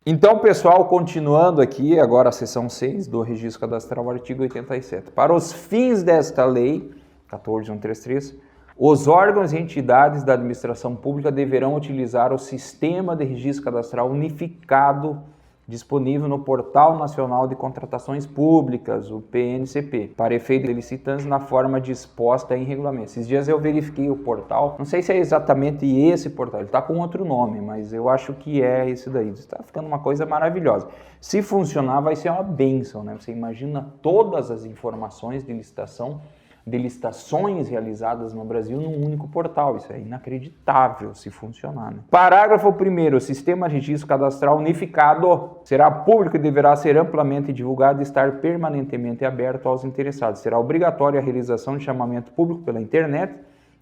Então, pessoal, continuando aqui, agora a seção 6 do Registro Cadastral, artigo 87. Para os fins desta lei, 14.133, os órgãos e entidades da administração pública deverão utilizar o Sistema de Registro Cadastral Unificado disponível no Portal Nacional de Contratações Públicas, o PNCP, para efeito de licitância na forma disposta em regulamento. Esses dias eu verifiquei o portal, não sei se é exatamente esse portal, ele está com outro nome, mas eu acho que é esse daí. Está ficando uma coisa maravilhosa. Se funcionar, vai ser uma bênção, né? Você imagina todas as informações de licitação, de licitações realizadas no Brasil num único portal. Isso é inacreditável se funcionar, né? Parágrafo 1º. O Sistema de Registro Cadastral Unificado será público e deverá ser amplamente divulgado e estar permanentemente aberto aos interessados. Será obrigatória a realização de chamamento público pela internet,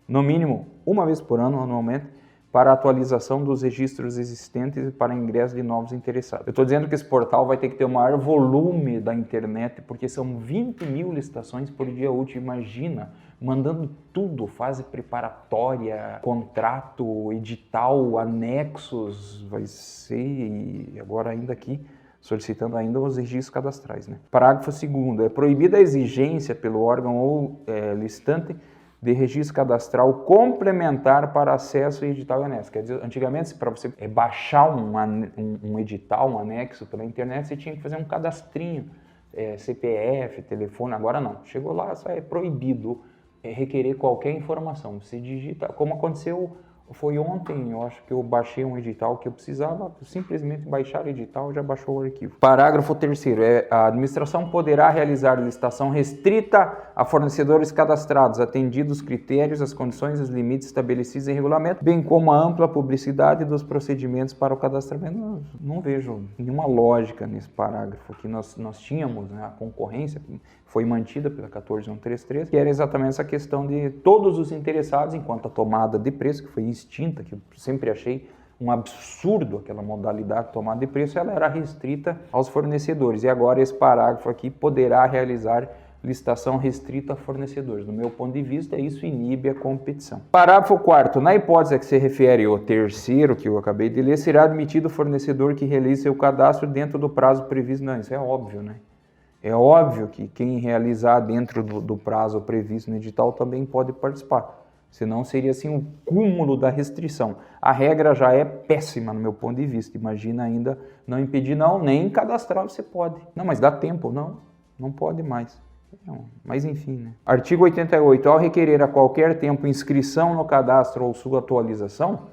no mínimo uma vez por ano, anualmente, para atualização dos registros existentes e para ingresso de novos interessados. Eu estou dizendo que esse portal vai ter que ter o maior volume da internet, porque são 20 mil licitações por dia útil. Imagina, mandando tudo, fase preparatória, contrato, edital, anexos, vai ser, e agora ainda aqui, solicitando ainda os registros cadastrais, né? Parágrafo 2º. É proibida a exigência pelo órgão ou licitante de registro cadastral complementar para acesso a edital e anexo. Quer dizer, antigamente, para você baixar um edital, um anexo pela internet, você tinha que fazer um cadastrinho, CPF, telefone. Agora não. Chegou lá, só é proibido requerer qualquer informação. Você digita, como aconteceu, foi ontem, eu acho que eu baixei um edital que eu precisava, simplesmente baixar o edital, já baixou o arquivo. Parágrafo 3º. A administração poderá realizar licitação restrita a fornecedores cadastrados, atendidos os critérios, as condições e os limites estabelecidos em regulamento, bem como a ampla publicidade dos procedimentos para o cadastramento. Não vejo nenhuma lógica nesse parágrafo que nós tínhamos, né, a concorrência foi mantida pela 14.133, que era exatamente essa questão de todos os interessados, enquanto a tomada de preço, que foi extinta, que eu sempre achei um absurdo aquela modalidade de tomada de preço, ela era restrita aos fornecedores. E agora esse parágrafo aqui poderá realizar licitação restrita a fornecedores. Do meu ponto de vista, isso inibe a competição. Parágrafo 4º. Na hipótese a que se refere o terceiro, que eu acabei de ler, será admitido o fornecedor que realize seu cadastro dentro do prazo previsto. Não, isso é óbvio, né? É óbvio que quem realizar dentro do prazo previsto no edital também pode participar. Senão seria assim um cúmulo da restrição. A regra já é péssima no meu ponto de vista. Imagina ainda não impedir, não, nem cadastrar você pode. Não, mas dá tempo. Não pode mais. Não, mas enfim, né? Artigo 88. Ao requerer a qualquer tempo inscrição no cadastro ou sua atualização,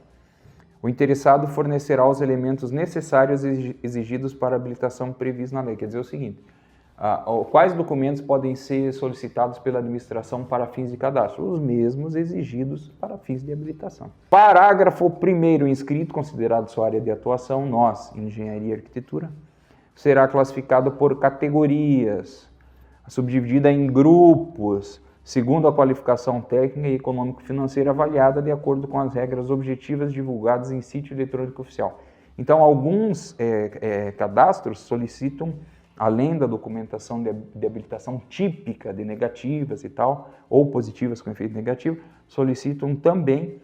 o interessado fornecerá os elementos necessários exigidos para a habilitação prevista na lei. Quer dizer o seguinte, quais documentos podem ser solicitados pela administração para fins de cadastro? Os mesmos exigidos para fins de habilitação. Parágrafo 1º. Inscrito, considerado sua área de atuação, nós, engenharia e arquitetura, será classificado por categorias, subdividida em grupos, segundo a qualificação técnica e econômico-financeira avaliada de acordo com as regras objetivas divulgadas em sítio eletrônico oficial. Então, alguns cadastros solicitam, além da documentação de habilitação típica de negativas e tal, ou positivas com efeito negativo, solicitam também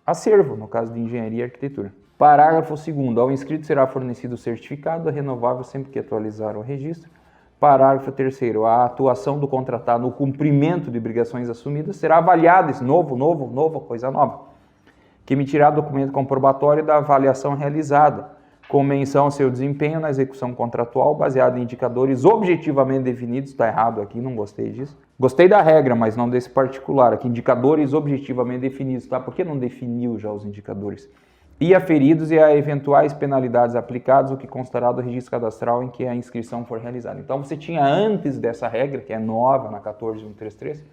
acervo, no caso de engenharia e arquitetura. Parágrafo 2º. Ao inscrito será fornecido certificado renovável sempre que atualizar o registro. Parágrafo 3º. A atuação do contratado no cumprimento de obrigações assumidas será avaliada, novo, coisa nova, que emitirá documento comprobatório da avaliação realizada, com menção ao seu desempenho na execução contratual, baseado em indicadores objetivamente definidos. Está errado aqui, não gostei disso. Gostei da regra, mas não desse particular. Aqui, indicadores objetivamente definidos, tá? Por que não definiu já os indicadores? E aferidos e a eventuais penalidades aplicadas, o que constará do registro cadastral em que a inscrição for realizada. Então, você tinha antes dessa regra, que é nova na 14.133,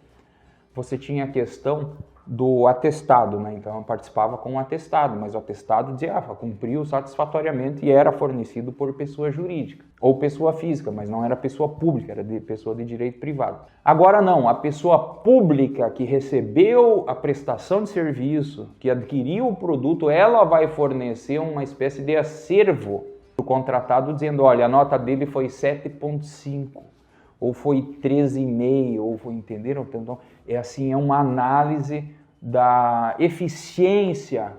você tinha a questão do atestado, né? Então, eu participava com um atestado, mas o atestado dizia, cumpriu satisfatoriamente e era fornecido por pessoa jurídica ou pessoa física, mas não era pessoa pública, era de pessoa de direito privado. Agora não, a pessoa pública que recebeu a prestação de serviço, que adquiriu o produto, ela vai fornecer uma espécie de acervo do contratado dizendo, olha, a nota dele foi 7,5. ou foi 13,5, ou foi, entenderam? Então, é uma análise da eficiência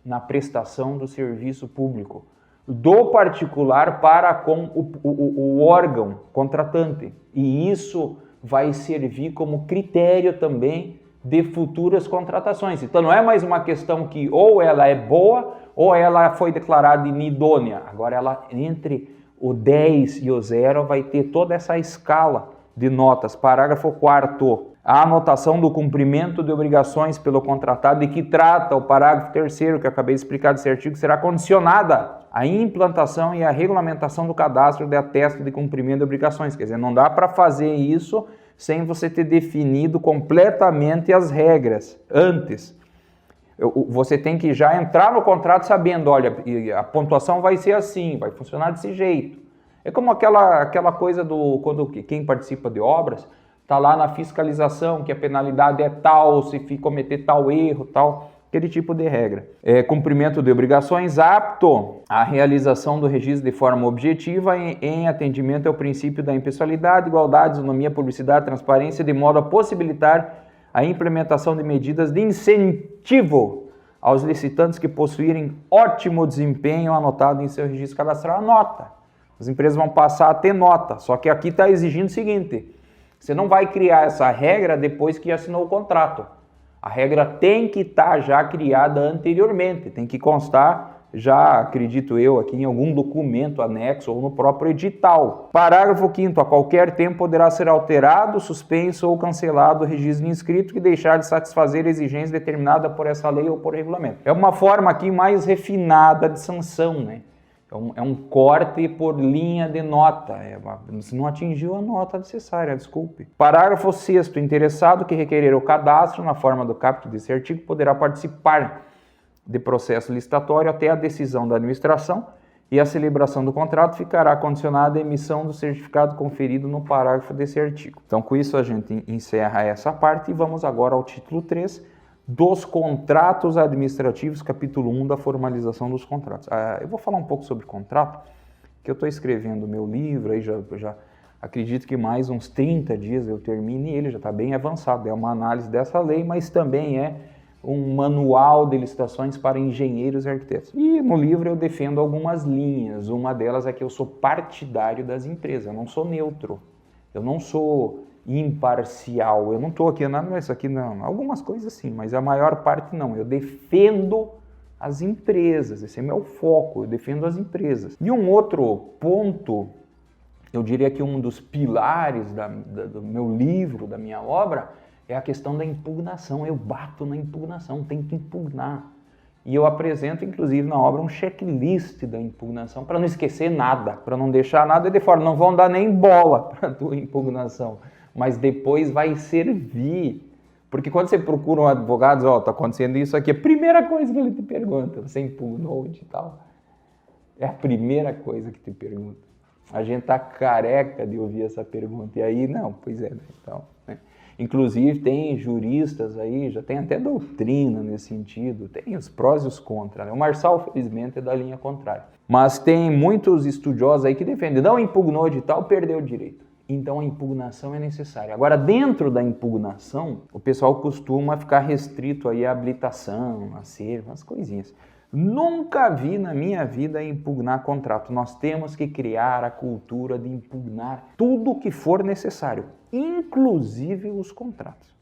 na prestação do serviço público. do particular para com o órgão contratante. E isso vai servir como critério também de futuras contratações. Então não é mais uma questão que ou ela é boa ou ela foi declarada inidônea. Agora ela entre o 10 e o 0 vai ter toda essa escala de notas. Parágrafo 4º. A anotação do cumprimento de obrigações pelo contratado e que trata o parágrafo 3º, que eu acabei de explicar desse artigo, será condicionada à implantação e à regulamentação do cadastro de atesto de cumprimento de obrigações. Quer dizer, não dá para fazer isso sem você ter definido completamente as regras antes. Você tem que já entrar no contrato sabendo, olha, a pontuação vai ser assim, vai funcionar desse jeito. É como aquela coisa do quando quem participa de obras está lá na fiscalização, que a penalidade é tal, se cometer tal erro, tal, aquele tipo de regra. Cumprimento de obrigações apto à realização do registro de forma objetiva em atendimento ao princípio da impessoalidade, igualdade, isonomia, publicidade, transparência, de modo a possibilitar a implementação de medidas de incentivo aos licitantes que possuírem ótimo desempenho anotado em seu registro cadastral. Anota. As empresas vão passar a ter nota, só que aqui está exigindo o seguinte: você não vai criar essa regra depois que assinou o contrato. A regra tem que estar já criada anteriormente, tem que constar já, acredito eu, aqui em algum documento anexo ou no próprio edital. Parágrafo 5º. A qualquer tempo poderá ser alterado, suspenso ou cancelado o registro inscrito que deixar de satisfazer a exigência determinada por essa lei ou por regulamento. É uma forma aqui mais refinada de sanção, né? É um corte por linha de nota. Você não atingiu a nota necessária, desculpe. Parágrafo 6º. Interessado que requerer o cadastro na forma do caput desse artigo poderá participar de processo licitatório até a decisão da administração e a celebração do contrato ficará condicionada à emissão do certificado conferido no parágrafo desse artigo. Então, com isso a gente encerra essa parte e vamos agora ao título 3 dos contratos administrativos, capítulo 1 da formalização dos contratos. Eu vou falar um pouco sobre contrato, que eu estou escrevendo o meu livro, aí já acredito que mais uns 30 dias eu termine ele, já está bem avançado. É uma análise dessa lei, mas também é um manual de licitações para engenheiros e arquitetos. E no livro eu defendo algumas linhas. Uma delas é que eu sou partidário das empresas, eu não sou neutro, eu não sou imparcial, eu não estou aqui, não, isso aqui não, algumas coisas sim, mas a maior parte não. Eu defendo as empresas, esse é meu foco, eu defendo as empresas. E um outro ponto, eu diria que um dos pilares do meu livro, da minha obra, é a questão da impugnação. Eu bato na impugnação, tem que impugnar. E eu apresento, inclusive, na obra um checklist da impugnação para não esquecer nada, para não deixar nada de fora. Não vão dar nem bola para a tua impugnação, mas depois vai servir. Porque quando você procura um advogado, diz, está acontecendo isso aqui, a primeira coisa que ele te pergunta, você impugnou e tal. É a primeira coisa que te pergunta. A gente está careca de ouvir essa pergunta. E aí, não, pois é, então... né? Inclusive tem juristas aí, já tem até doutrina nesse sentido, tem os prós e os contras, né? O Marçal, felizmente, é da linha contrária. Mas tem muitos estudiosos aí que defendem, não impugnou de tal, perdeu o direito. Então a impugnação é necessária. Agora, dentro da impugnação, o pessoal costuma ficar restrito aí à habilitação, a acervo, umas coisinhas. Nunca vi na minha vida impugnar contrato. Nós temos que criar a cultura de impugnar tudo o que for necessário, inclusive os contratos.